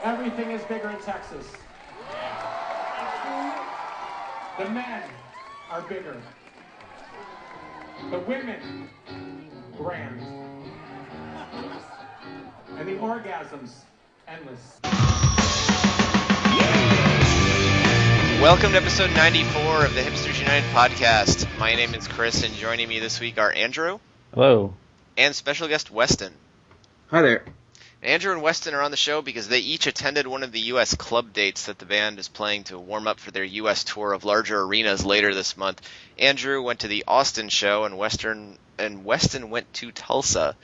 Everything is bigger in Texas. The men are bigger. The women, grand. And the orgasms, endless. Welcome to episode 94 of the Hipsters United podcast. My name is Chris, and joining me this week are Andrew. Hello. And special guest Weston. Hi there. Andrew and Weston are on the show because they each attended one of the U.S. club dates that the band is playing to warm up for their U.S. tour of larger arenas later this month. Andrew went to the Austin show, and Weston went to Tulsa.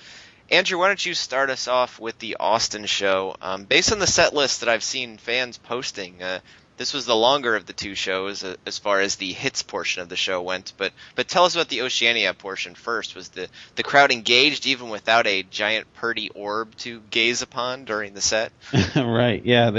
Andrew, why don't you start us off with the Austin show? Based on the set list that I've seen fans posting, this was the longer of the two shows as far as the hits portion of the show went. But tell us about the Oceania portion first. Was the crowd engaged even without a giant purdy orb to gaze upon during the set? Right, yeah.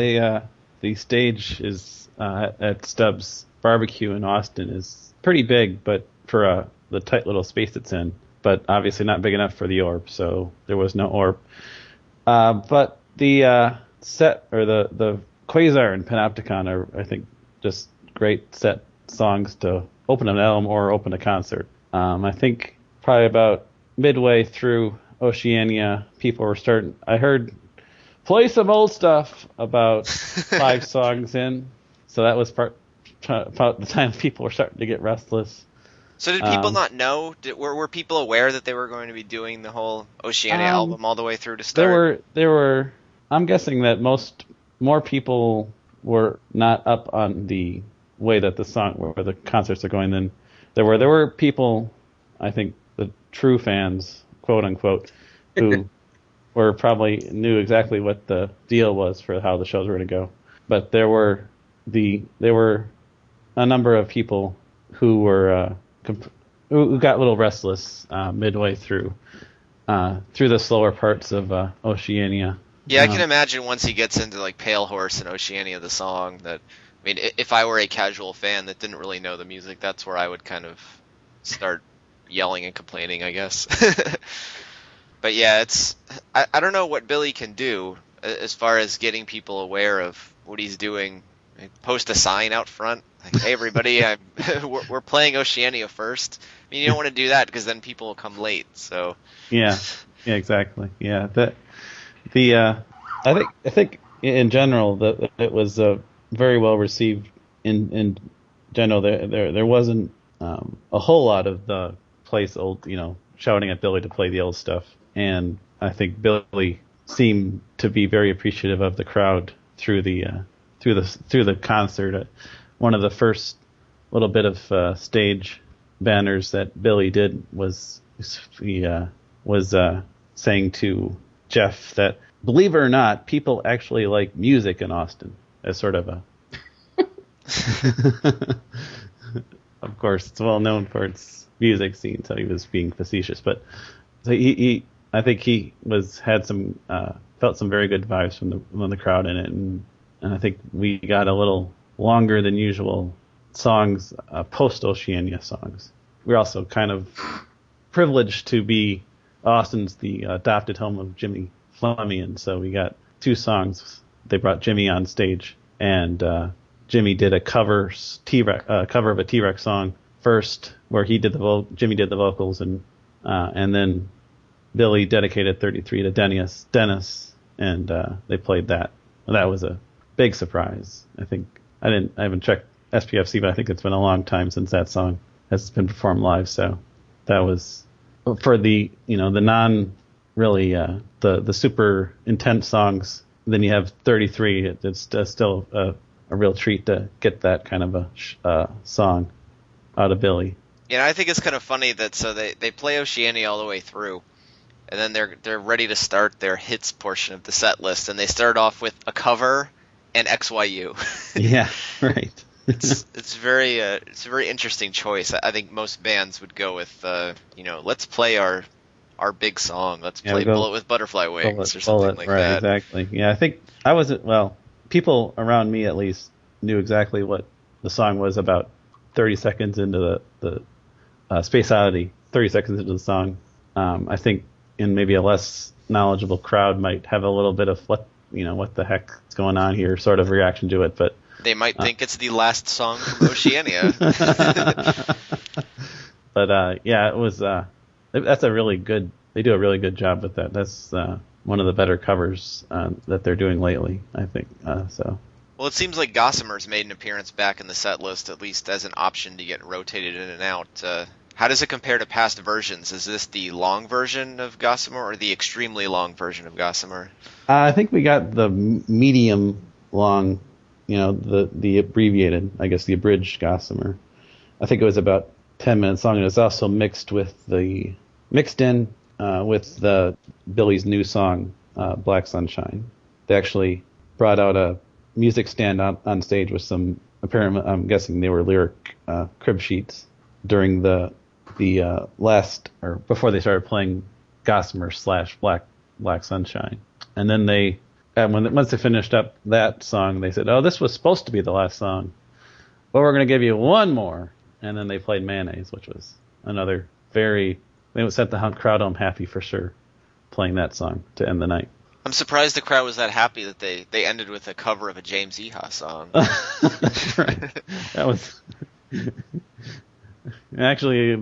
The stage is at Stubb's Barbecue in Austin is pretty big, but for the tight little space it's in. But obviously not big enough for the orb, so there was no orb. But the set, or the Quasar and Panopticon are, I think, just great set songs to open an album or open a concert. I think probably about midway through Oceania, people were starting. I heard play some old stuff about 5 songs in, so that was about the time people were starting to get restless. So did people not know? Were people aware that they were going to be doing the whole Oceania album all the way through to start? There were. I'm guessing that more people were not up on the way that the song or the concerts are going than there were. There were people, I think, the true fans, quote unquote, who were probably knew exactly what the deal was for how the shows were going to go. But there were a number of people who were who got a little restless midway through the slower parts of Oceania. Yeah, I can imagine once he gets into like Pale Horse and Oceania, the song, that, I mean, if I were a casual fan that didn't really know the music, that's where I would kind of start yelling and complaining, I guess. But yeah, I don't know what Billy can do as far as getting people aware of what he's doing. Post a sign out front, like, hey everybody, we're playing Oceania first. I mean, you don't want to do that because then people will come late. So yeah, exactly. Yeah, I think in general that it was very well received. In general, there wasn't a whole lot of the place shouting at Billy to play the old stuff, and I think Billy seemed to be very appreciative of the crowd through the concert. One of the first little bit of stage banners that Billy did was saying to Jeff that, believe it or not, people actually like music in Austin, as sort of a of course it's well known for its music scene, so he was being facetious, but I think he felt some very good vibes from the crowd in it, and I think we got a little longer than usual songs, post Oceania songs. We're also kind of privileged to be Austin's the adopted home of Jimmy Fleming, and so we got 2 songs. They brought Jimmy on stage, and Jimmy did a cover of a T-Rex song first, where Jimmy did the vocals, and then Billy dedicated 33 to Dennis, and they played that. Well, that was a big surprise. I think I haven't checked SPFC, but I think it's been a long time since that song has been performed live. So that was for the non really the super intense songs. Then you have 33. It's still a real treat to get that kind of a song out of Billy. Yeah, I think it's kind of funny that they play Oceania all the way through, and then they're ready to start their hits portion of the set list, and they start off with a cover and XYU. Yeah, right. It's a very interesting choice. I think most bands would go with let's play our big song. Let's play Bullet with Butterfly Wings or something like right, that. Exactly. Yeah, I think people around me at least knew exactly what the song was about 30 seconds into the Space Oddity. 30 seconds into the song. I think in maybe a less knowledgeable crowd might have a little bit of what the heck's going on here sort of reaction to it. But they might think it's the last song from Oceania. But yeah, it was. That's a really good. They do a really good job with that. That's one of the better covers that they're doing lately, I think. So. Well, it seems like Gossamer's made an appearance back in the set list, at least as an option to get rotated in and out. How does it compare to past versions? Is this the long version of Gossamer or the extremely long version of Gossamer? I think we got the medium long, the abbreviated, I guess the abridged Gossamer. I think it was about 10 minutes long, and it's also mixed in with Billy's new song, Black Sunshine. They actually brought out a music stand on stage with some, apparently, I'm guessing they were lyric crib sheets during the last, or before they started playing Gossamer / Black Sunshine. And then once they finished up that song, they said, "Oh, this was supposed to be the last song, but we're going to give you one more." And then they played Mayonnaise, which was another they set the crowd home happy for sure, playing that song to end the night. I'm surprised the crowd was that happy that they ended with a cover of a James Iha song. That's right. That was actually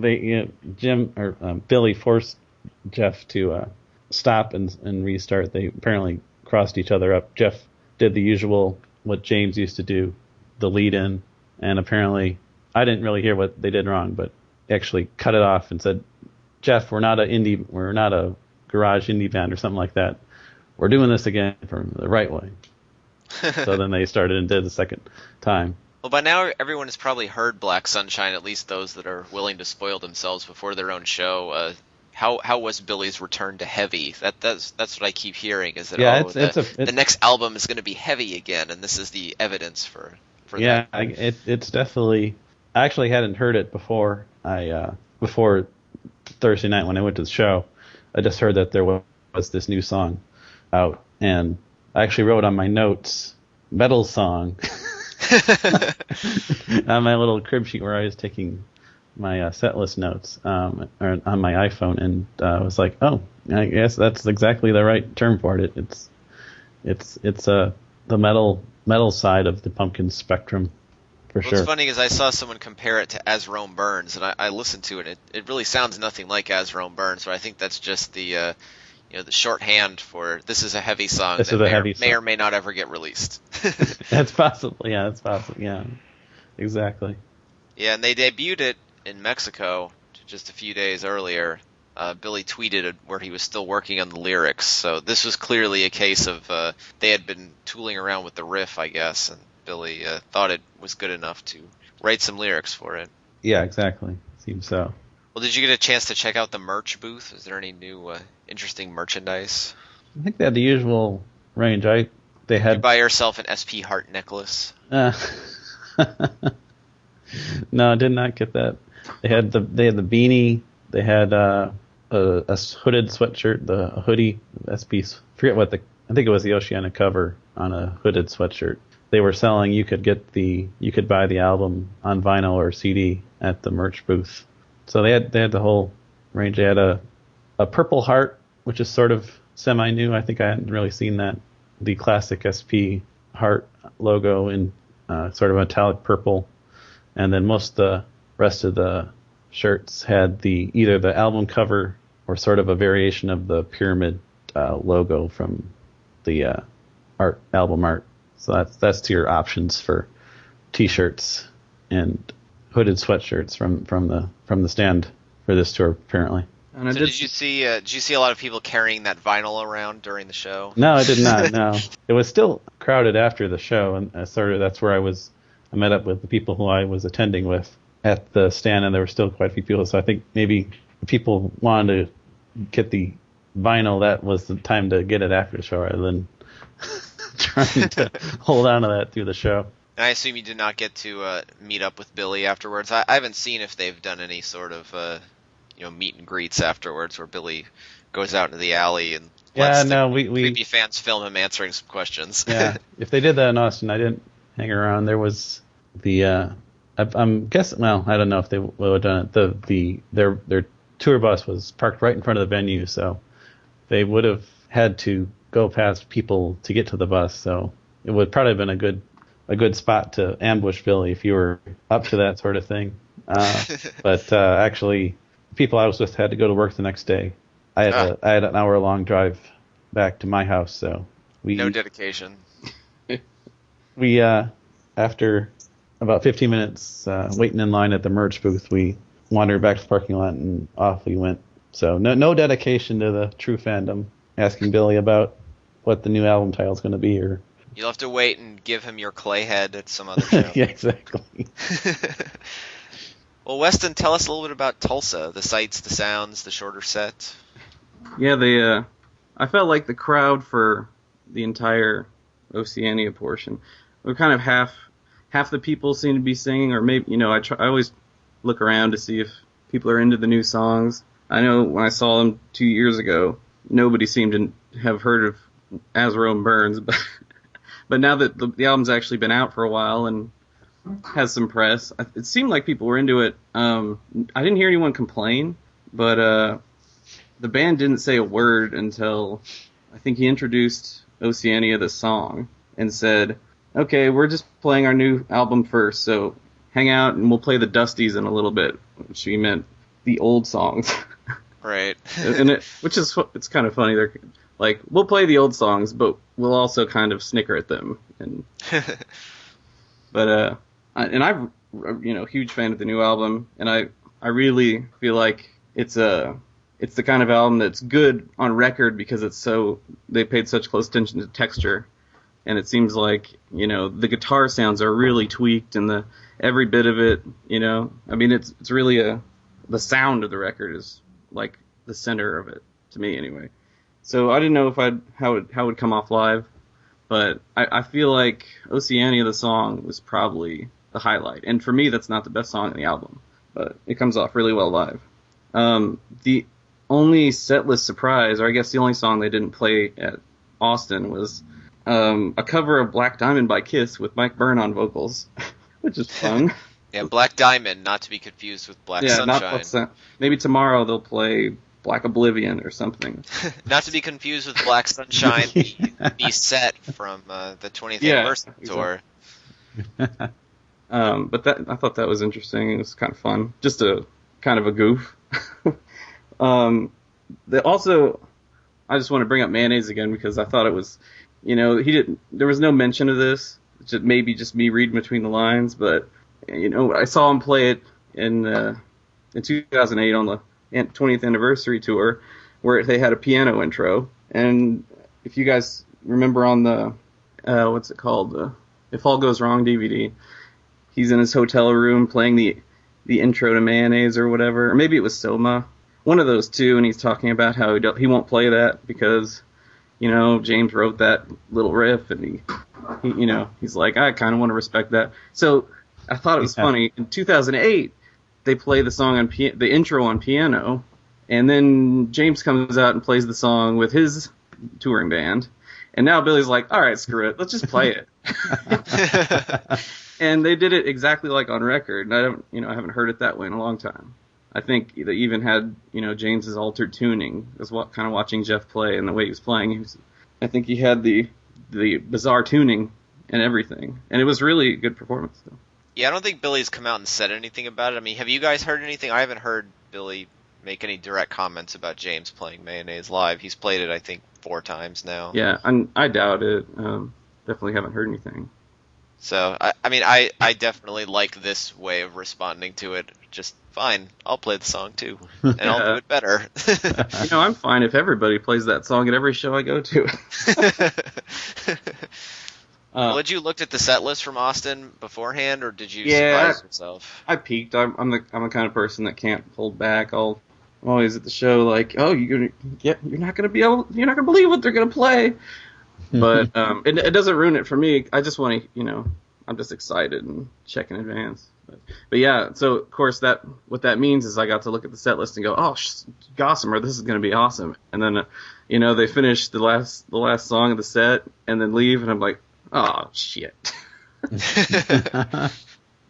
Billy forced Jeff to stop and restart. They apparently crossed each other up. Jeff did the usual what James used to do, the lead in, and apparently I didn't really hear what they did wrong, but actually cut it off and said, "Jeff, we're not a garage indie band or something like that. We're doing this again from the right way." So then they started and did the second time. Well, by now everyone has probably heard Black Sunshine, at least those that are willing to spoil themselves before their own show. How was Billy's return to heavy? That's what I keep hearing, is that the next album is going to be heavy again, and this is the evidence for that. It's definitely. I actually hadn't heard it before before Thursday night when I went to the show. I just heard that there was this new song out, and I actually wrote on my notes metal song on my little crib sheet where I was taking my set list notes on my iPhone, and I was like, oh, I guess that's exactly the right term for it. It's the metal side of the Pumpkin spectrum. Sure. What's funny is I saw someone compare it to As Rome Burns, and I listened to it. It really sounds nothing like As Rome Burns, but I think that's just the shorthand for this is a heavy song may or may not ever get released. That's possible. Yeah, that's possible. Yeah, exactly. Yeah, and they debuted it in Mexico just a few days earlier. Billy tweeted where he was still working on the lyrics, so this was clearly a case of they had been tooling around with the riff, I guess, and Billy thought it was good enough to write some lyrics for it. Yeah, exactly. Seems so. Well, did you get a chance to check out the merch booth? Is there any new interesting merchandise? I think they had the usual range. Did you buy yourself an SP Heart necklace? No, I did not get that. They had the beanie. They had a hooded sweatshirt, a hoodie, SP's. Forget what I think it was the Oceania cover on a hooded sweatshirt. They were selling. You could buy the album on vinyl or CD at the merch booth. So they had the whole range. They had a purple heart, which is sort of semi-new. I think I hadn't really seen that. The classic SP heart logo in sort of metallic purple, and then most of the rest of the shirts had either the album cover or sort of a variation of the pyramid logo from the album art. So that's your options for T-shirts and hooded sweatshirts from the stand for this tour, apparently. And did you see a lot of people carrying that vinyl around during the show? No, I did not. No, it was still crowded after the show, and that's where I met up with the people who I was attending with at the stand, and there were still quite a few people. So I think maybe if people wanted to get the vinyl, that was the time to get it after the show rather than trying to hold on to that through the show. And I assume you did not get to meet up with Billy afterwards. I haven't seen if they've done any sort of meet and greets afterwards where Billy goes out into the alley and lets creepy fans film him answering some questions. Yeah, if they did that in Austin, I didn't hang around. There was I'm guessing. Well, I don't know if they would have done it. Their tour bus was parked right in front of the venue, so they would have had to go past people to get to the bus, so it would probably have been a good spot to ambush Billy if you were up to that sort of thing. But actually, people I was with had to go to work the next day. I had an hour-long drive back to my house, so no dedication. We after about 15 minutes waiting in line at the merch booth, we wandered back to the parking lot and off we went. So no dedication to the true fandom. Asking Billy about what the new album title is going to be, or you'll have to wait and give him your clay head at some other show. Yeah, exactly. Well, Weston, tell us a little bit about Tulsa, the sights, the sounds, the shorter set. Yeah, I felt like the crowd for the entire Oceania portion, we're kind of half the people seem to be singing, or maybe, I always look around to see if people are into the new songs. I know when I saw them 2 years ago, nobody seemed to have heard of As Rome Burns, but now that the album's actually been out for a while and has some press, it seemed like people were into it. I didn't hear anyone complain, but the band didn't say a word until I think he introduced Oceania, the song, and said, okay, we're just playing our new album first, so hang out and we'll play the Dusties in a little bit, which he meant the old songs. Right. And it's kind of funny. They're like, we'll play the old songs, but we'll also kind of snicker at them. But I'm huge fan of the new album, and I really feel like it's the kind of album that's good on record because they paid such close attention to texture, and it seems like the guitar sounds are really tweaked, and every bit of it, it's really the sound of the record is like the center of it to me anyway. So I didn't know how it would come off live, but I feel like Oceania, the song, was probably the highlight. And for me, that's not the best song on the album, but it comes off really well live. The only setlist surprise, or I guess the only song they didn't play at Austin, was a cover of Black Diamond by Kiss with Mike Byrne on vocals, which is fun. Yeah, Black Diamond, not to be confused with Black Sunshine. Maybe tomorrow they'll play Black Oblivion or something. Not to be confused with Black Sunshine, the set from the 20th anniversary tour. But I thought that was interesting. It was kind of fun. Just a kind of a goof. Also, I just want to bring up Mayonnaise again because I thought it was, there was no mention of this. Maybe just me reading between the lines, but I saw him play it in 2008 on the 20th anniversary tour, where they had a piano intro. And if you guys remember on the what's it called, If All Goes Wrong DVD, he's in his hotel room playing the intro to Mayonnaise or whatever, or maybe it was Soma, one of those two, and he's talking about how he won't play that because James wrote that little riff, and he he's like, I kind of want to respect that. So I thought it was funny. In 2008, they play the song on the intro on piano, and then James comes out and plays the song with his touring band, and now Billy's like, all right, screw it, let's just play it. And they did it exactly like on record, and I haven't heard it that way in a long time. I think they even had James's altered tuning. I was kind of watching Jeff play, and the way he was playing, I think he had the bizarre tuning and everything, and it was really a good performance though. Yeah, I don't think Billy's come out and said anything about it. I mean, have you guys heard anything? I haven't heard Billy make any direct comments about James playing Mayonnaise live. He's played it, I think, 4 times now. Yeah, I doubt it. Definitely haven't heard anything. So, I definitely like this way of responding to it. Just fine, I'll play the song too, and I'll do it better. I'm fine if everybody plays that song at every show I go to. Well, did you look at the set list from Austin beforehand, or did you surprise yourself? I peeked. I'm the kind of person that can't hold back. I'm always at the show like, oh, you're not gonna believe what they're gonna play. But it doesn't ruin it for me. I just want to, I'm just excited and check in advance. But yeah, so of course what that means is I got to look at the set list and go, oh, gossamer, this is going to be awesome. And then, they finish the last song of the set and then leave, and I'm like, oh shit.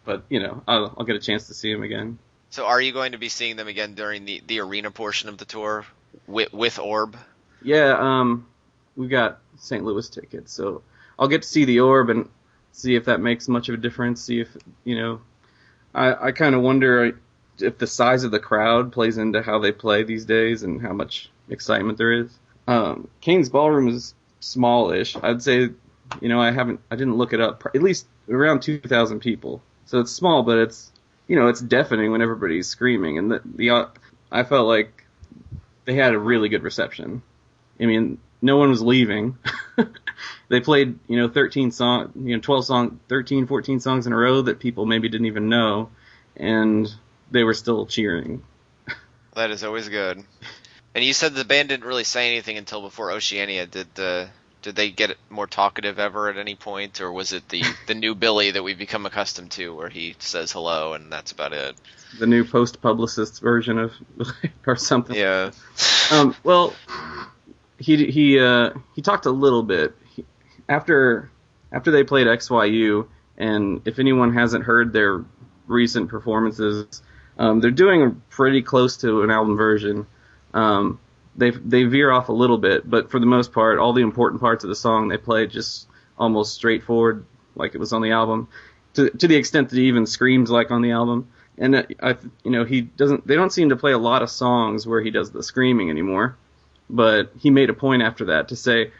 But I'll get a chance to see them again. So are you going to be seeing them again during the arena portion of the tour with Orb? Yeah. we got St. Louis tickets, so I'll get to see the Orb and see if that makes much of a difference. See if, I kind of wonder if the size of the crowd plays into how they play these days and how much excitement there is. Cain's Ballroom is smallish. I'd say, I didn't look it up. At least around 2,000 people. So it's small, but it's, it's deafening when everybody's screaming. And I felt like they had a really good reception. I mean, no one was leaving. They played, 13 songs, 13, 14 songs in a row that people maybe didn't even know, and they were still cheering. That is always good. And you said the band didn't really say anything until before Oceania. Did they get more talkative ever at any point, or was it the new Billy that we've become accustomed to, where he says hello and that's about it? The new post-publicist version of, or something. Yeah. Well, he talked a little bit after they played XYU, and if anyone hasn't heard their recent performances, they're doing pretty close to an album version. They veer off a little bit, but for the most part, all the important parts of the song they play just almost straightforward, like it was on the album, to the extent that he even screams like on the album. And they don't seem to play a lot of songs where he does the screaming anymore. But he made a point after that to say,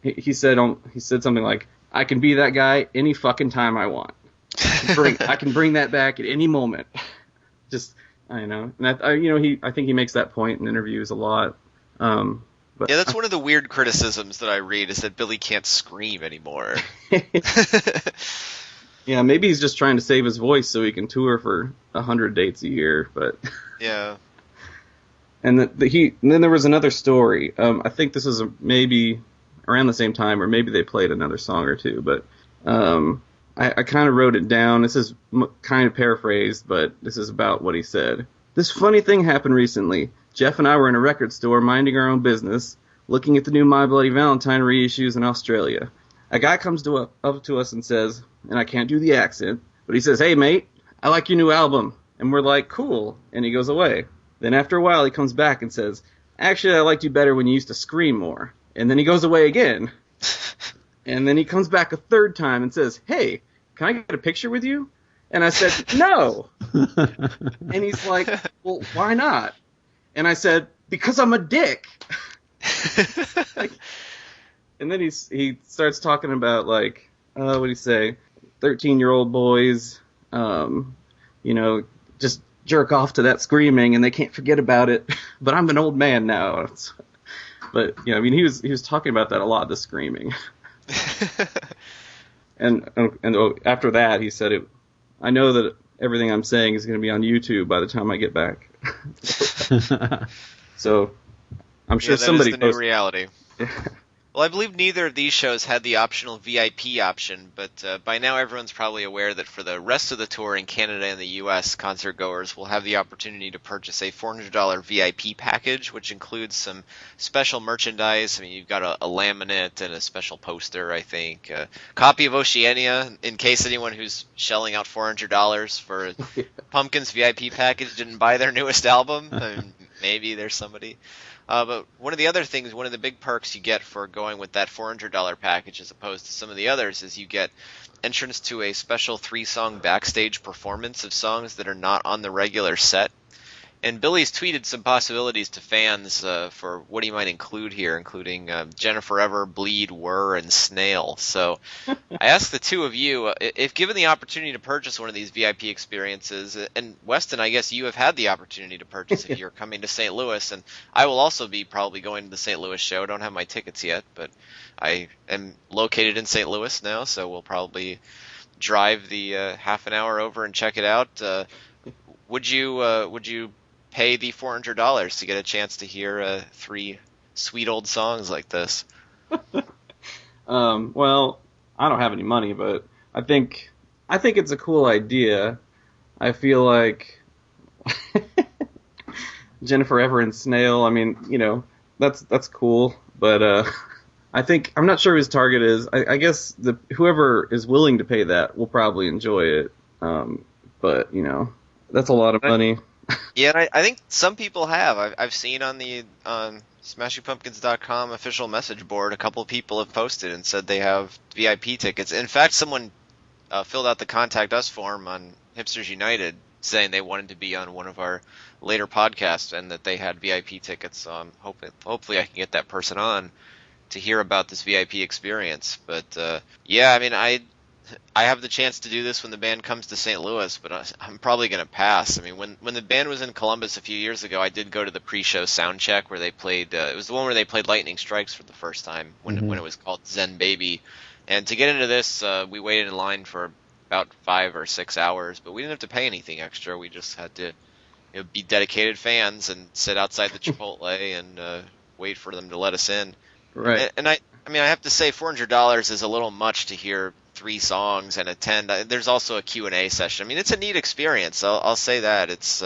he said something like, "I can be that guy any fucking time I want. I can bring that back at any moment." Just, I know, and I think he makes that point in interviews a lot. But yeah, that's one of the weird criticisms that I read, is that Billy can't scream anymore. Yeah, maybe he's just trying to save his voice so he can tour for 100 dates a year. But yeah. And then there was another story. I think this was maybe around the same time, or maybe they played another song or two. But I kind of wrote it down. This is kind of paraphrased, but this is about what he said. "This funny thing happened recently. Jeff and I were in a record store minding our own business, looking at the new My Bloody Valentine reissues in Australia. A guy comes up to us and says," and I can't do the accent, but he says, "Hey, mate, I like your new album." And we're like, "Cool." And he goes away. Then after a while, he comes back and says, "Actually, I liked you better when you used to scream more." And then he goes away again. And then he comes back a third time and says, "Hey, can I get a picture with you?" And I said, "No." And he's like, "Well, why not?" And I said, "Because I'm a dick." And then he starts talking about, like, what do you say, 13-year-old boys, just jerk off to that screaming and they can't forget about it. But I'm an old man now. But he was talking about that a lot, the screaming. and after that, he said, "I know that everything I'm saying is going to be on YouTube by the time I get back." So I'm sure somebody is the new reality. Well, I believe neither of these shows had the optional VIP option, but by now everyone's probably aware that for the rest of the tour in Canada and the US, concert goers will have the opportunity to purchase a $400 VIP package, which includes some special merchandise. I mean, you've got a laminate and a special poster, I think. A copy of Oceania, in case anyone who's shelling out $400 for Pumpkin's VIP package didn't buy their newest album. I mean, maybe there's somebody. But one of the big perks you get for going with that $400 package as opposed to some of the others is you get entrance to a special 3-song backstage performance of songs that are not on the regular set. And Billy's tweeted some possibilities to fans for what he might include here, including Jennifer Ever, Bleed, Whir, and Snail. So I asked the two of you, if given the opportunity to purchase one of these VIP experiences, and Weston, I guess you have had the opportunity to purchase if you're coming to St. Louis, and I will also be probably going to the St. Louis show. I don't have my tickets yet, but I am located in St. Louis now, so we'll probably drive the half an hour over and check it out. Would you pay the $400 to get a chance to hear 3 sweet old songs like this? Well, I don't have any money, but I think it's a cool idea. I feel like Jennifer Ever and Snail, I mean, that's cool, but I'm not sure who his target is. I guess whoever is willing to pay that will probably enjoy it. But that's a lot of money. Yeah, and I think some people have. I've seen on the SmashingPumpkins.com official message board, a couple of people have posted and said they have VIP tickets. In fact, someone filled out the contact us form on Hipsters United saying they wanted to be on one of our later podcasts and that they had VIP tickets. So I'm hopefully I can get that person on to hear about this VIP experience. But yeah, I mean, I have the chance to do this when the band comes to St. Louis, but I'm probably going to pass. I mean, when the band was in Columbus a few years ago, I did go to the pre-show sound check where they played. It was the one where they played Lightning Strikes for the first time when it was called Zen Baby. And to get into this, we waited in line for about 5 or 6 hours, but we didn't have to pay anything extra. We just had to be dedicated fans and sit outside the Chipotle and wait for them to let us in. Right. And I mean, I have to say $400 is a little much to hear 3 songs and attend. There's also a Q&A session. I mean, it's a neat experience. I'll say that. It's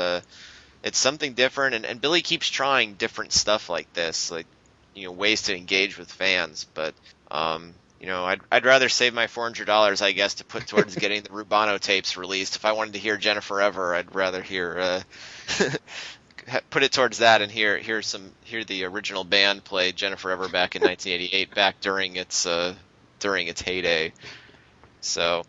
something different, and Billy keeps trying different stuff like this, like, ways to engage with fans. But, I'd rather save my $400, I guess, to put towards getting the Rubano tapes released. If I wanted to hear Jenna Forever, I'd rather hear put it towards that and hear the original band play Jenna Forever back in 1988, back during its heyday. So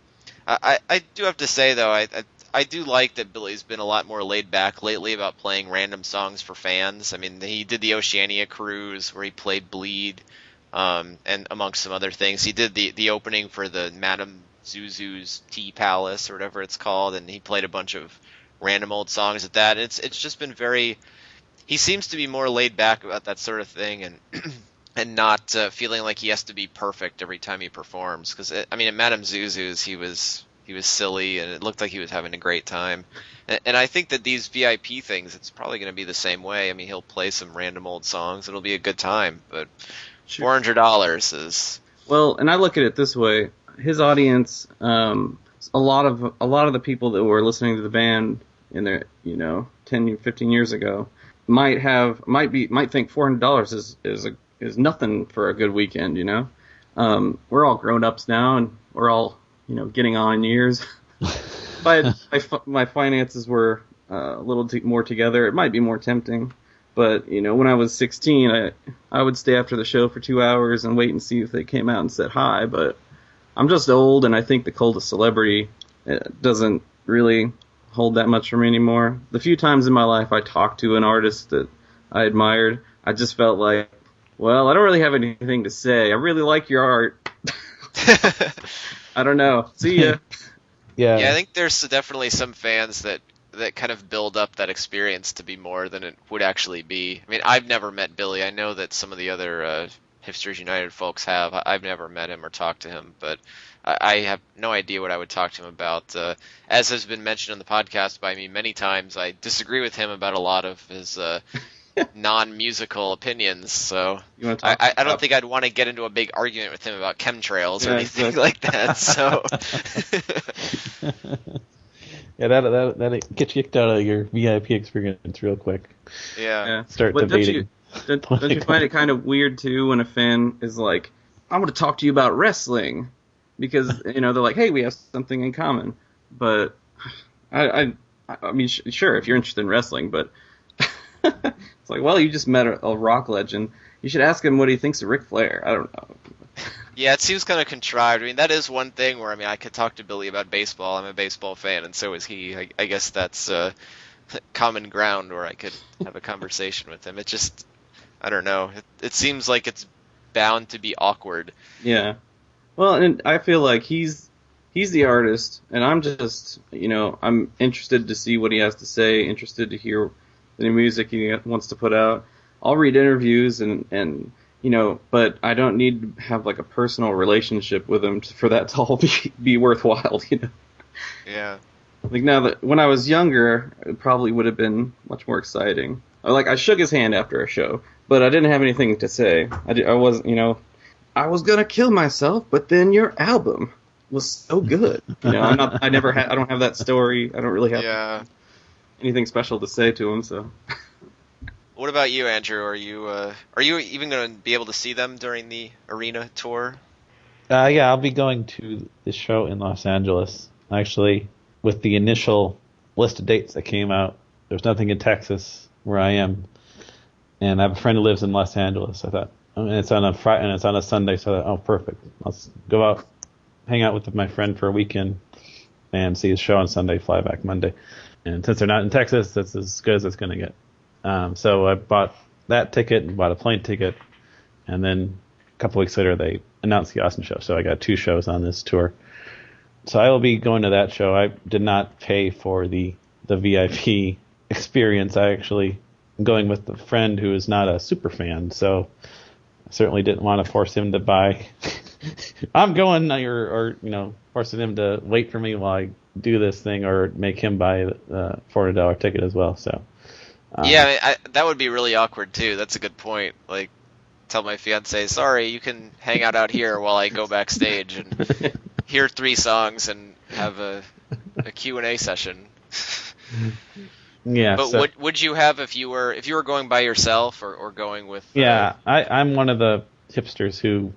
I do have to say, though, I do like that Billy's been a lot more laid back lately about playing random songs for fans. I mean, he did the Oceania cruise where he played Bleed, and amongst some other things. He did the opening for the Madame Zuzu's Tea Palace or whatever it's called, and he played a bunch of random old songs at that. It's just been very. He seems to be more laid back about that sort of thing, and not feeling like he has to be perfect every time he performs. Because I mean, at Madame Zuzu's, he was silly, and it looked like he was having a great time. And I think that these VIP things, it's probably going to be the same way. I mean, he'll play some random old songs. It'll be a good time, but $400 is. Well, and I look at it this way: his audience, a lot of the people that were listening to the band in their 10, 15 years ago might think $400 is nothing for a good weekend. We're all grown ups now, and we're all getting on in years. But my finances were a little more together. It might be more tempting. But, when I was 16, I would stay after the show for 2 hours and wait and see if they came out and said hi. But I'm just old, and I think the cult of celebrity doesn't really hold that much for me anymore. The few times in my life I talked to an artist that I admired, I just felt like, well, I don't really have anything to say. I really like your art. I don't know. See ya. Yeah, I think there's definitely some fans that kind of build up that experience to be more than it would actually be. I mean, I've never met Billy. I know that some of the other Hipsters United folks have. I've never met him or talked to him, but I have no idea what I would talk to him about. As has been mentioned on the podcast by me many times, I disagree with him about a lot of his non-musical opinions, so I don't think I'd want to get into a big argument with him about chemtrails or anything like that. So yeah, that gets you kicked out of your VIP experience real quick. Yeah. Start debating. Don't you find it kind of weird too when a fan is like, "I want to talk to you about wrestling," because they're like, "Hey, we have something in common." But I mean, sure, if you're interested in wrestling, but. It's like, well, you just met a rock legend. You should ask him what he thinks of Ric Flair. I don't know. Yeah, it seems kind of contrived. I mean, that is one thing where, I could talk to Billy about baseball. I'm a baseball fan, and so is he. I guess that's common ground where I could have a conversation with him. It just, I don't know. It seems like it's bound to be awkward. Yeah. Well, and I feel like he's the artist, and I'm just, I'm interested to see what he has to say, interested to hear the new music he wants to put out. I'll read interviews and but I don't need to have like a personal relationship with him for that to all be worthwhile, Yeah. Like now that when I was younger, it probably would have been much more exciting. Like I shook his hand after a show, but I didn't have anything to say. I wasn't, I was gonna kill myself, but then your album was so good. I don't have that story. I don't really have anything special to say to him. So, what about you, Andrew? Are you even going to be able to see them during the arena tour? Yeah, I'll be going to the show in Los Angeles. Actually, with the initial list of dates that came out there's nothing in Texas where I am, and I have a friend who lives in Los Angeles. I thought, and it's on a Friday and it's on a Sunday, so I thought, oh, perfect. Let's go out, hang out with my friend for a weekend, and see his show on Sunday, fly back Monday. And since they're not in Texas, that's as good as it's going to get. So I bought that ticket and bought a plane ticket, and then a couple weeks later they announced the Austin show. So I got 2 shows on this tour. So I will be going to that show. I did not pay for the VIP experience. I actually am going with a friend who is not a super fan, so I certainly didn't want to force him to buy. I'm going, or forcing him to wait for me while I do this thing, or make him buy a $400 ticket as well. So yeah, that would be really awkward too. That's a good point. Like, tell my fiance, sorry, you can hang out here while I go backstage and hear 3 songs and have a Q&A session. Yeah. But so, would you have if you were going by yourself or going with? Yeah, I'm one of the hipsters who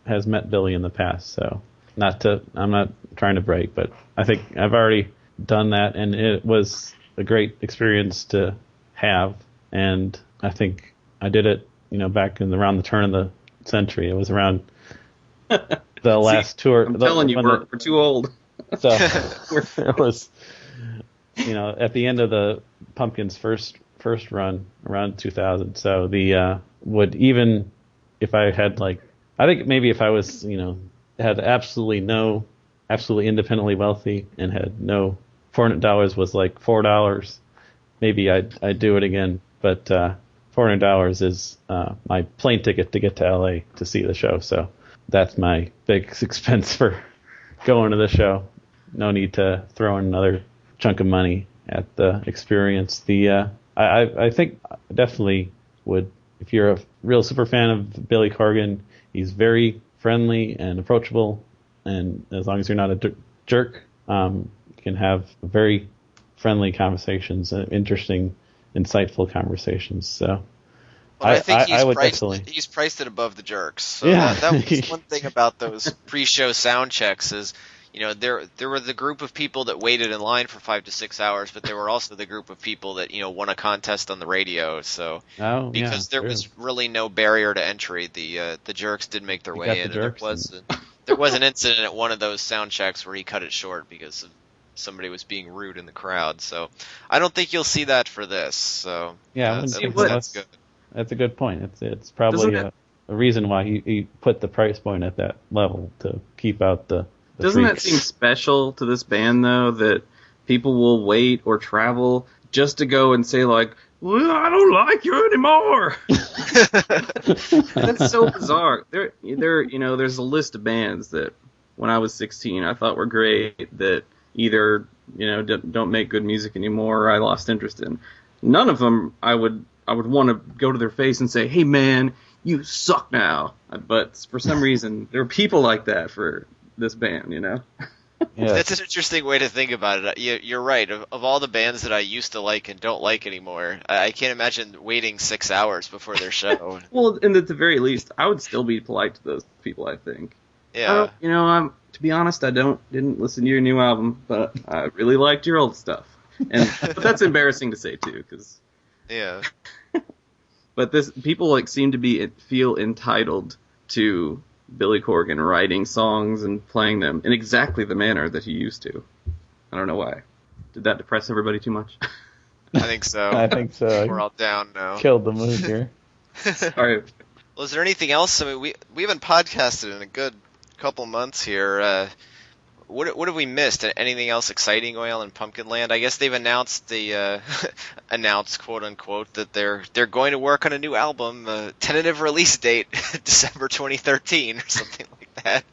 has met Billy in the past, so I'm not trying to brag, but I think I've already done that, and it was a great experience to have, and I think I did it, back around the turn of the century. It was around the last tour. I'm telling you, we're too old. So it was, at the end of the Pumpkins' first run around 2000. So would, even if I had I think maybe if I was, had absolutely independently wealthy and had no $400 was like $4, maybe I'd do it again. But $400 is my plane ticket to get to LA to see the show. So that's my big expense for going to the show. No need to throw in another chunk of money at the experience. I think definitely would, if you're a real super fan of Billy Corgan, he's very friendly and approachable, and as long as you're not a jerk, you can have very friendly conversations, interesting, insightful conversations. So I think I would definitely. He's priced it above the jerks. So yeah. that was one thing about those pre-show sound checks is, there were the group of people that waited in line for 5 to 6 hours, but there were also the group of people that, won a contest on the radio. So because there was really no barrier to entry, the jerks did make their way in. And there was an incident at one of those sound checks where he cut it short because somebody was being rude in the crowd. So I don't think you'll see that for this. So yeah, that's good. That's a good point. It's probably a reason why he put the price point at that level, to keep out the Doesn't freaks. that seem special to this band, though, that people will wait or travel just to go and say, well, I don't like you anymore. That's so bizarre. There's a list of bands that when I was 16 I thought were great that either, don't make good music anymore or I lost interest in. None of them I would want to go to their face and say, hey man, you suck now. But for some reason, there are people like that for this band, Yeah. That's an interesting way to think about it. You're right. Of all the bands that I used to like and don't like anymore, I can't imagine waiting 6 hours before their show. Well, and at the very least, I would still be polite to those people, I think. Yeah. To be honest, I didn't listen to your new album, but I really liked your old stuff. But that's embarrassing to say too, because. Yeah. But people seem to feel entitled to Billy Corgan writing songs and playing them in exactly the manner that he used to. I don't know why. Did that depress everybody too much? I think so. We're all down now. Killed the mood here. Sorry. Well, is there anything else? I mean, we haven't podcasted in a good couple months here. What have we missed? Anything else exciting going on in Pumpkinland? I guess they've announced quote unquote that they're going to work on a new album, tentative release date December 2013 or something like that.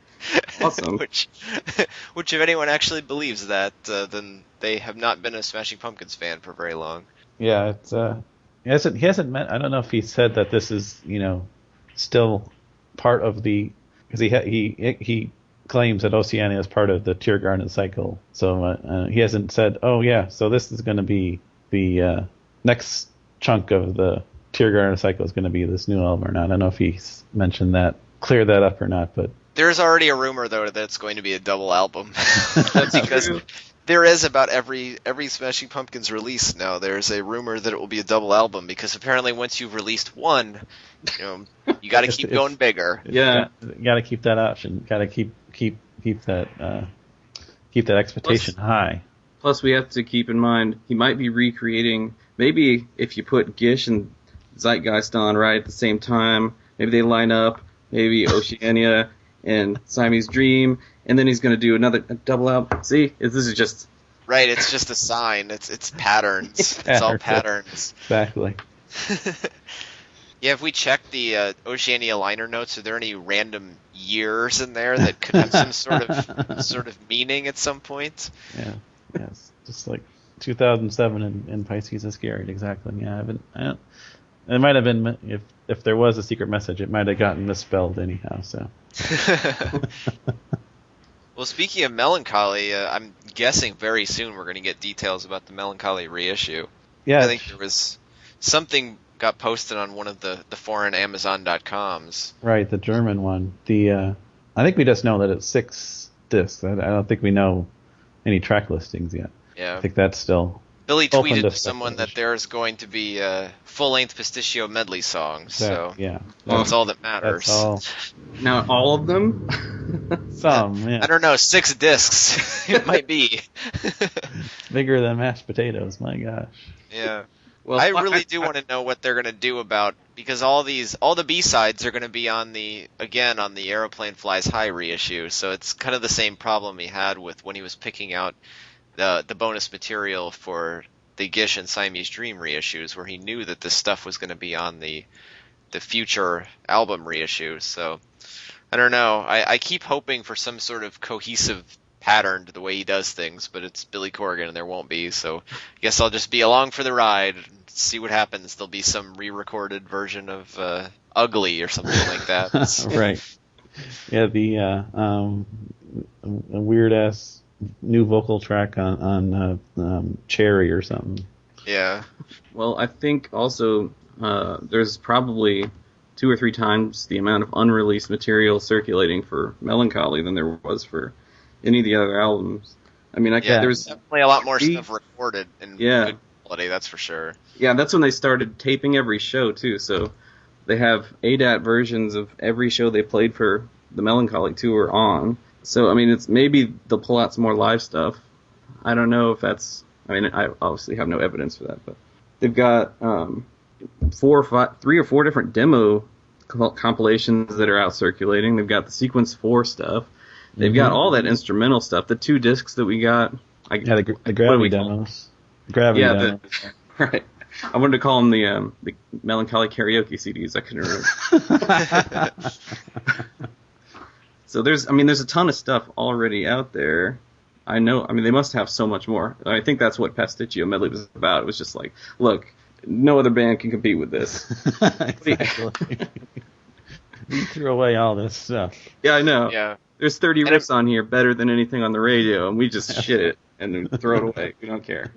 Awesome. which if anyone actually believes that, then they have not been a Smashing Pumpkins fan for very long. Yeah, it's he hasn't meant. I don't know if he said that this is still part of the, because he claims that Oceania is part of the Tiergarten cycle. So he hasn't said, oh yeah, so this is going to be the next chunk of the Tiergarten cycle is going to be this new album or not. I don't know if he's mentioned that, cleared that up or not, but there's already a rumor though that it's going to be a double album. That's because There is about every Smashing Pumpkins release now. There's a rumor that it will be a double album because apparently once you've released one, you got to keep going bigger. You got to keep that option. Got to keep that expectation high. Plus, we have to keep in mind he might be recreating. Maybe if you put Gish and Zeitgeist on right at the same time, maybe they line up. Maybe Oceania and Siamese Dream, and then he's going to do a double album. See, this is just right. It's just a sign. It's patterns. It's all patterns. Exactly. Yeah, if we check the Oceania liner notes, are there any random years in there that could have some sort of meaning at some point? Yeah. Yes. Just like 2007 in Pisces is scared. Exactly. Yeah. It might have been if there was a secret message, it might have gotten misspelled anyhow. So. Well, speaking of Melancholy, I'm guessing very soon we're going to get details about the Melancholy reissue. Yeah. I think there was something got posted on one of the foreign Amazon.coms. Right, the German one. I think we just know that it's 6 discs. I don't think we know any track listings yet. Yeah. I think that's still. Billy tweeted to someone that there's going to be full-length Pistachio medley songs. So yeah, that's all that matters. That's all. Now all of them. Some. Yeah. I don't know. 6 discs. It might be. Bigger than mashed potatoes. My gosh. Yeah. Well, I really do want to know what they're going to do about, because all the B-sides are going to be on the Aeroplane Flies High reissue, so it's kind of the same problem he had with when he was picking out the bonus material for the Gish and Siamese Dream reissues, where he knew that this stuff was going to be on the future album reissue. So I don't know. I keep hoping for some sort of cohesive pattern to the way he does things, but it's Billy Corgan and there won't be, so I guess I'll just be along for the ride and see what happens. There'll be some re-recorded version of Ugly or something like that. Right. Yeah, the a weird-ass new vocal track on Cherry or something. Yeah. Well, I think also there's probably 2 or 3 times the amount of unreleased material circulating for Melancholy than there was for any of the other albums. I mean, there's definitely a lot more stuff recorded in good quality, that's for sure. Yeah, that's when they started taping every show, too, so they have ADAT versions of every show they played for the Melancholy tour on. So, I mean, it's maybe they'll pull out some more live stuff. I don't know if that's... I mean, I obviously have no evidence for that, but they've got 3 or 4 different demo compilations that are out circulating. They've got the Sequence 4 stuff. They've got all that instrumental stuff. The 2 discs that we got. The Gravity demos. Gravity demos. Right. I wanted to call them the Melancholy Karaoke CDs. I couldn't remember. So there's a ton of stuff already out there. I know. I mean, they must have so much more. I think that's what Pasticcio Medley was about. It was just like, look, no other band can compete with this. Exactly. You threw away all this stuff. Yeah, I know. Yeah. There's 30 riffs on here better than anything on the radio, and we just shit it and then throw it away. We don't care.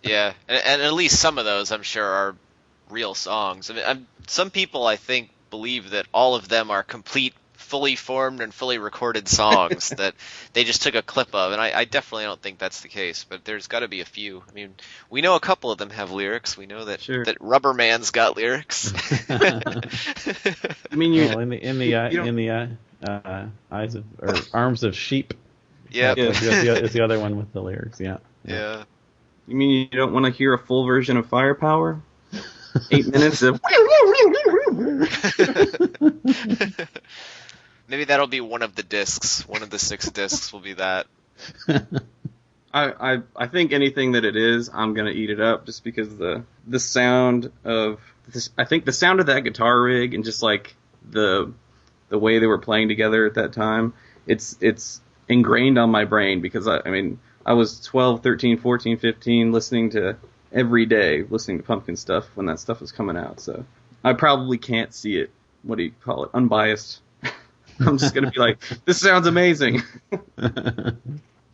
Yeah, and at least some of those, I'm sure, are real songs. I mean, some people, I think, believe that all of them are complete, fully formed and fully recorded songs that they just took a clip of, and I definitely don't think that's the case, but there's got to be a few. I mean, we know a couple of them have lyrics. We know that that Rubber Man's got lyrics. I mean, in the eyes of or Arms of Sheep. Yeah, it's the other one with the lyrics. Yeah. You mean you don't want to hear a full version of Firepower? 8 minutes of. Maybe that'll be one of the discs. One of the 6 discs will be that. I think anything that it is, I'm gonna eat it up just because the sound of this, I think the sound of that guitar rig and just like the way they were playing together at that time, it's ingrained on my brain because I mean I was 12, 13, 14, 15 listening to Pumpkin stuff when that stuff was coming out, so I probably can't see it. What do you call it? Unbiased. I'm just gonna be like, this sounds amazing.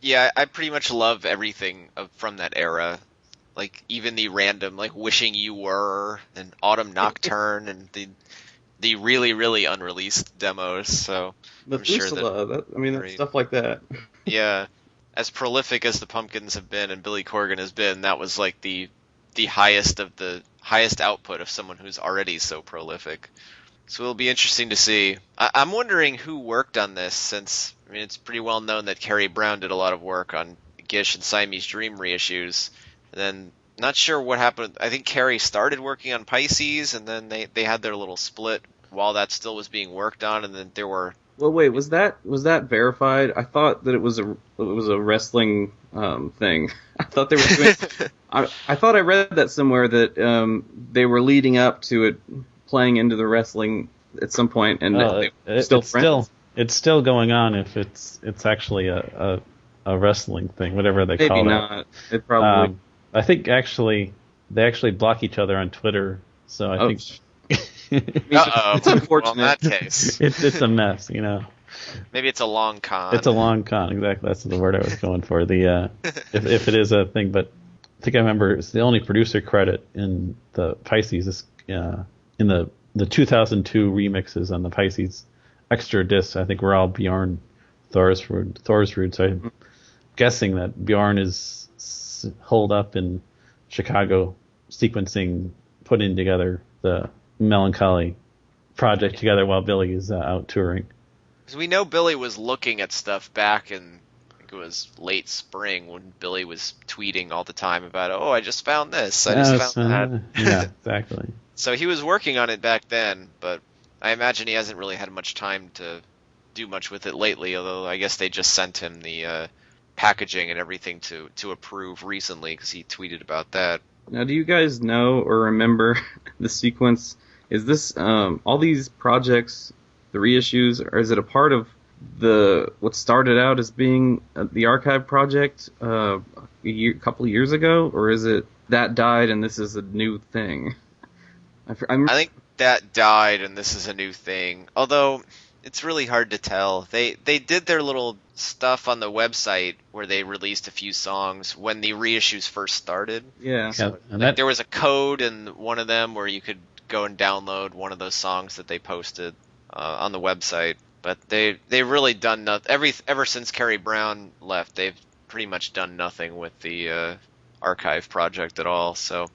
Yeah, I pretty much love everything from that era. Like even the random, like Wishing You Were and Autumn Nocturne and the really, really unreleased demos. So I'm sure that stuff like that. Yeah. as prolific as the Pumpkins have been and Billy Corgan has been, that was like the highest output of someone who's already so prolific. So it'll be interesting to see. I'm wondering who worked on this, since I mean it's pretty well known that Carrie Brown did a lot of work on Gish and Siamese Dream reissues. And then not sure what happened. I think Carrie started working on Pisces, and then they had their little split while that still was being worked on, and then there were. Well, wait, was that verified? I thought that it was a wrestling thing. I thought they were doing. I thought I read that somewhere that they were leading up to it playing into the wrestling at some point, and it's still going on. If it's actually a wrestling thing, whatever they call it. Maybe not. It probably. I think they actually block each other on Twitter, so I think. It's unfortunate. Well, in that case, it's a mess, you know. Maybe it's a long con. It's a long con, exactly. That's the word I was going for. The if it is a thing, but I think I remember it's the only producer credit in the Pisces. In the 2002 remixes on the Pisces extra discs, I think were all Bjorn Thorsrud. So I'm guessing that Bjorn is holed up in Chicago, sequencing, putting together the Melancholy project together while Billy is out touring. Because we know Billy was looking at stuff back in, I think it was late spring, when Billy was tweeting all the time about, I just found this, I just found that. Yeah, exactly. So he was working on it back then, but I imagine he hasn't really had much time to do much with it lately, although I guess they just sent him the packaging and everything to approve recently, because he tweeted about that. Now, do you guys know or remember the sequence? Is this all these projects, the reissues, or is it a part of what started out as being the archive project a couple of years ago, or is it that died and this is a new thing? I think that died and this is a new thing. Although it's really hard to tell. They did their little stuff on the website where they released a few songs when the reissues first started. Yeah. So, there was a code in one of them where you could go and download one of those songs that they posted on the website. But they've really done nothing. Ever since Carrie Brown left, they've pretty much done nothing with the archive project at all. So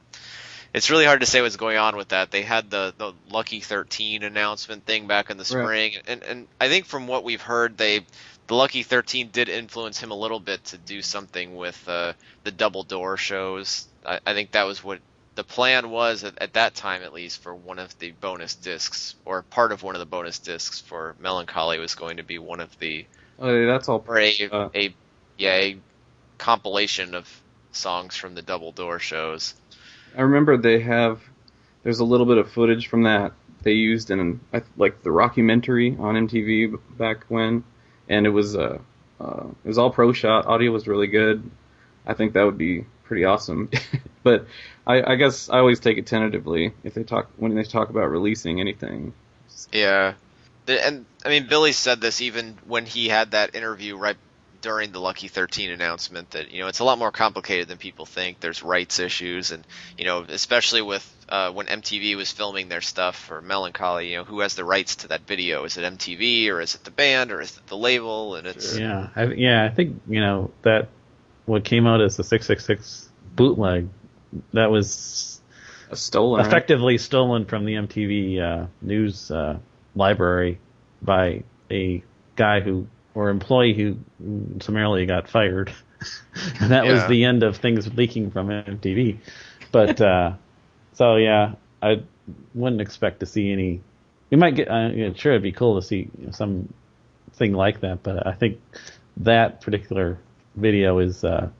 it's really hard to say what's going on with that. They had the Lucky 13 announcement thing back in the spring, right. and I think from what we've heard, the Lucky 13 did influence him a little bit to do something with the double door shows. I think that was what the plan was at that time, at least, for one of the bonus discs, or part of one of the bonus discs for Melancholy was going to be one of the. Oh, yeah, that's all. Or a compilation of songs from the double door shows. I remember there's a little bit of footage from that they used in like the Rockumentary on MTV back when, and it was all pro shot. Audio was really good. I think that would be pretty awesome. But I guess I always take it tentatively when they talk about releasing anything. Yeah, and I mean Billy said this even when he had that interview right during the Lucky 13 announcement, that it's a lot more complicated than people think. There's rights issues, and especially with when MTV was filming their stuff for Melancholy, who has the rights to that video? Is it MTV, or is it the band, or is it the label? And it's I think that what came out as the 666 bootleg, that was effectively stolen from the MTV news library by a guy or employee who summarily got fired. And that was the end of things leaking from MTV. But, I wouldn't expect to see any. We might get, sure, it'd be cool to see something like that, but I think that particular video is not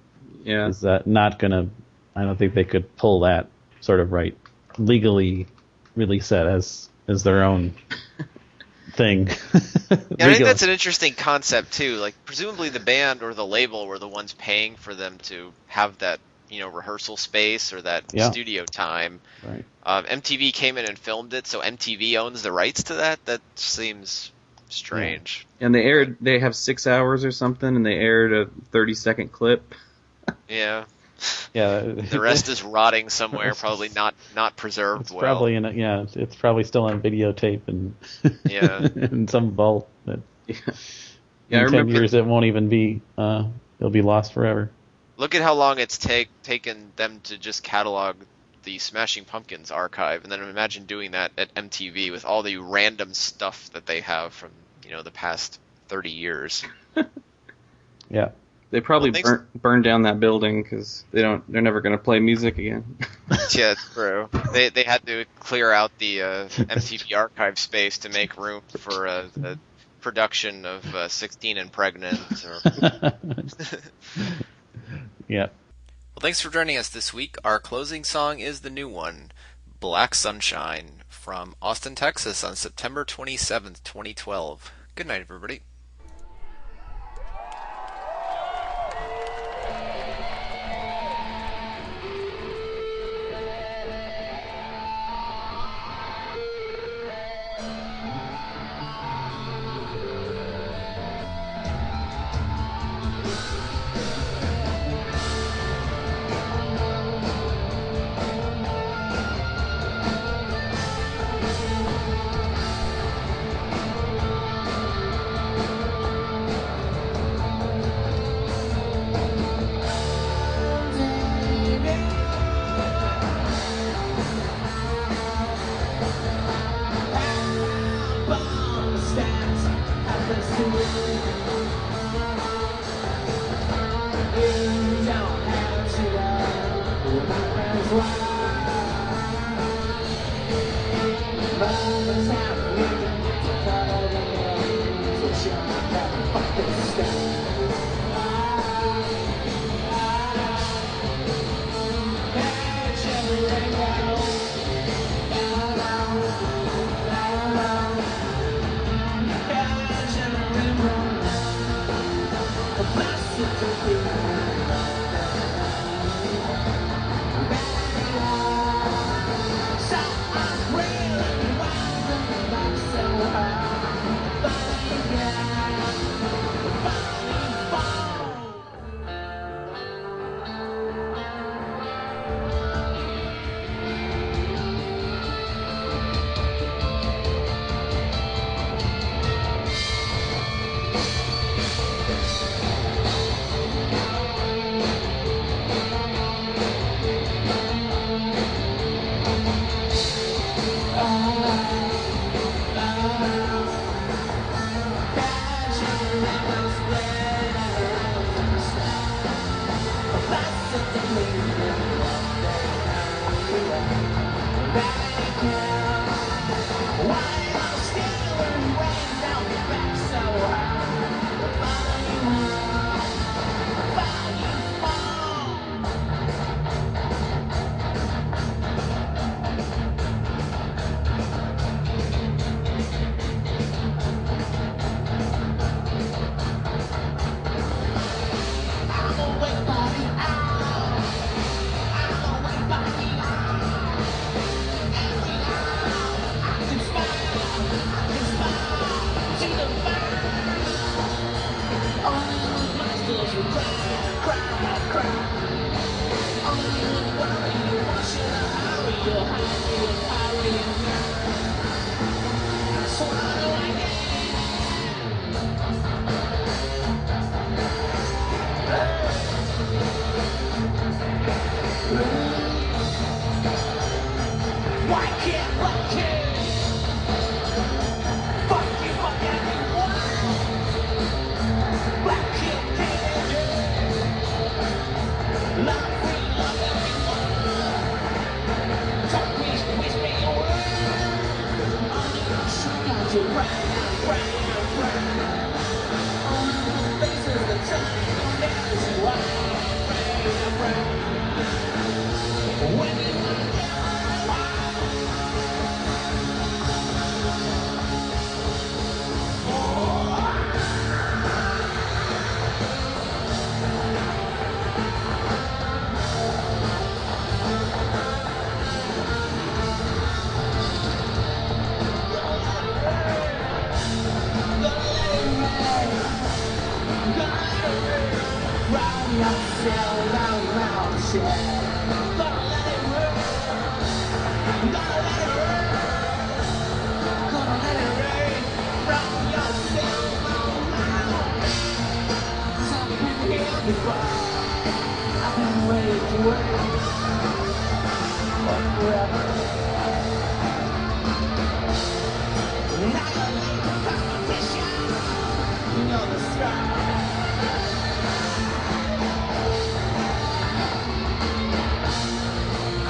going to, I don't think they could pull that sort of right, legally release that as their own thing. Yeah, I think that's an interesting concept too. Like, presumably the band or the label were the ones paying for them to have that, rehearsal space or that studio time. Right. MTV came in and filmed it, so MTV owns the rights to that. That seems strange. Yeah. And they have 6 hours or something, and they aired a 30-second clip. Yeah. Yeah. The rest is rotting somewhere, probably not preserved it's well. Probably it's probably still on videotape and in some vault that in 10 years it won't even be He'll be lost forever. Look at how long it's taken them to just catalog the Smashing Pumpkins archive, and then imagine doing that at MTV with all the random stuff that they have from, the past 30 years. Yeah. They probably burned down that building because they're never going to play music again. Yeah, true. They had to clear out the MTV archive space to make room for a production of 16 and Pregnant. Yeah. Well, thanks for joining us this week. Our closing song is the new one, Black Sunshine, from Austin, Texas on September 27th, 2012. Good night, everybody. Yeah. I've been waiting for forever. Not only competition, you know the struggle.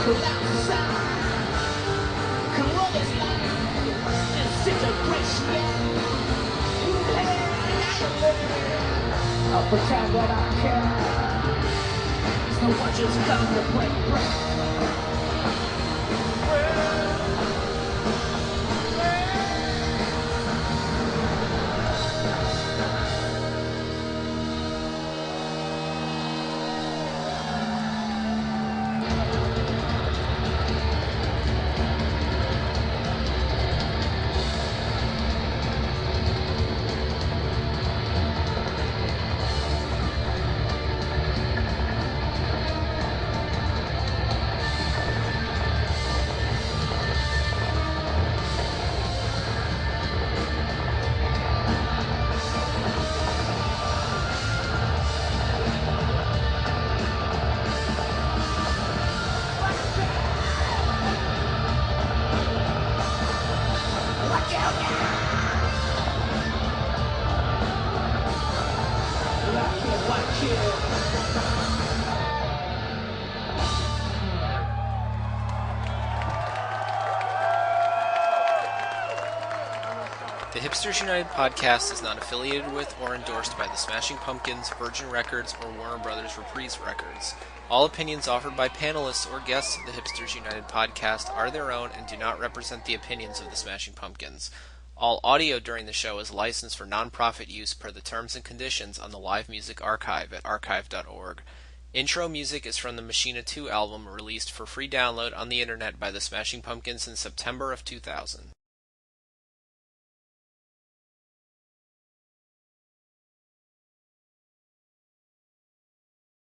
Collapse out, Corona's life, disintegration. I'll pretend that I care. So what just come to break bread? The Hipsters United podcast is not affiliated with or endorsed by the Smashing Pumpkins, Virgin Records, or Warner Brothers Reprise Records. All opinions offered by panelists or guests of the Hipsters United podcast are their own and do not represent the opinions of the Smashing Pumpkins. All audio during the show is licensed for non-profit use per the terms and conditions on the Live Music Archive at archive.org. Intro music is from the Machina 2 album released for free download on the internet by the Smashing Pumpkins in September of 2000.